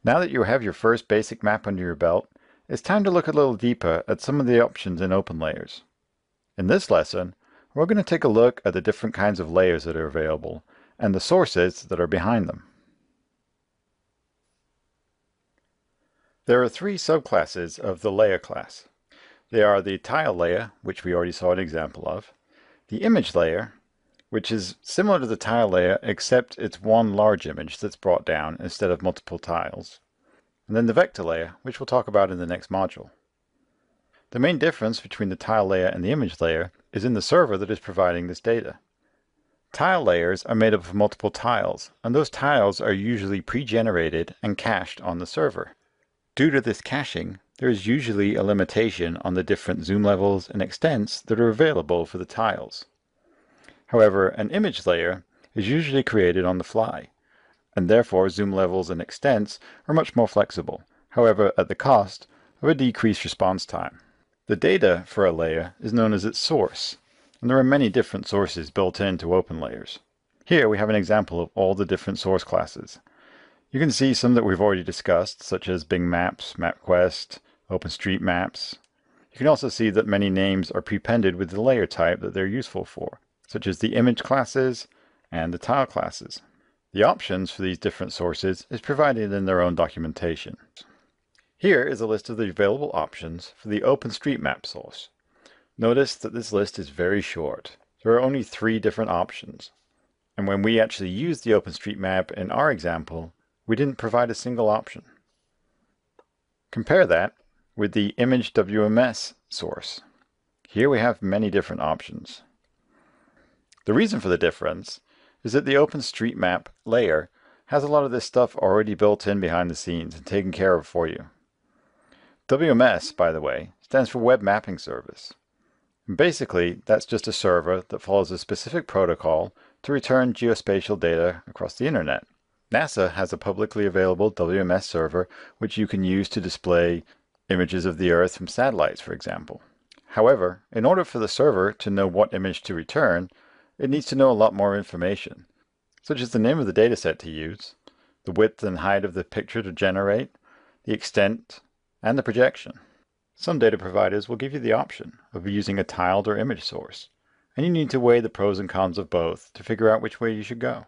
Now that you have your first basic map under your belt, it's time to look a little deeper at some of the options in OpenLayers. In this lesson, we're going to take a look at the different kinds of layers that are available and the sources that are behind them. There are three subclasses of the layer class. They are the tile layer, which we already saw an example of, the image layer, which is similar to the tile layer except it's one large image that's brought down instead of multiple tiles, and then the vector layer, which we'll talk about in the next module. The main difference between the tile layer and the image layer is in the server that is providing this data. Tile layers are made up of multiple tiles, and those tiles are usually pre-generated and cached on the server. Due to this caching, there is usually a limitation on the different zoom levels and extents that are available for the tiles. However, an image layer is usually created on the fly, and therefore zoom levels and extents are much more flexible, however at the cost of a decreased response time. The data for a layer is known as its source, and there are many different sources built into OpenLayers. Here we have an example of all the different source classes. You can see some that we've already discussed, such as Bing Maps, MapQuest, OpenStreetMaps. You can also see that many names are prepended with the layer type that they're useful for, such as the image classes and the tile classes. The options for these different sources is provided in their own documentation. Here is a list of the available options for the OpenStreetMap source. Notice that this list is very short. There are only 3 different options. And when we actually used the OpenStreetMap in our example, we didn't provide a single option. Compare that with the image WMS source. Here we have many different options. The reason for the difference is that the OpenStreetMap layer has a lot of this stuff already built in behind the scenes and taken care of for you. WMS, by the way, stands for Web Mapping Service. And basically, that's just a server that follows a specific protocol to return geospatial data across the internet. NASA has a publicly available WMS server which you can use to display images of the Earth from satellites, for example. However, in order for the server to know what image to return, it needs to know a lot more information, such as the name of the dataset to use, the width and height of the picture to generate, the extent, and the projection. Some data providers will give you the option of using a tiled or image source, and you need to weigh the pros and cons of both to figure out which way you should go.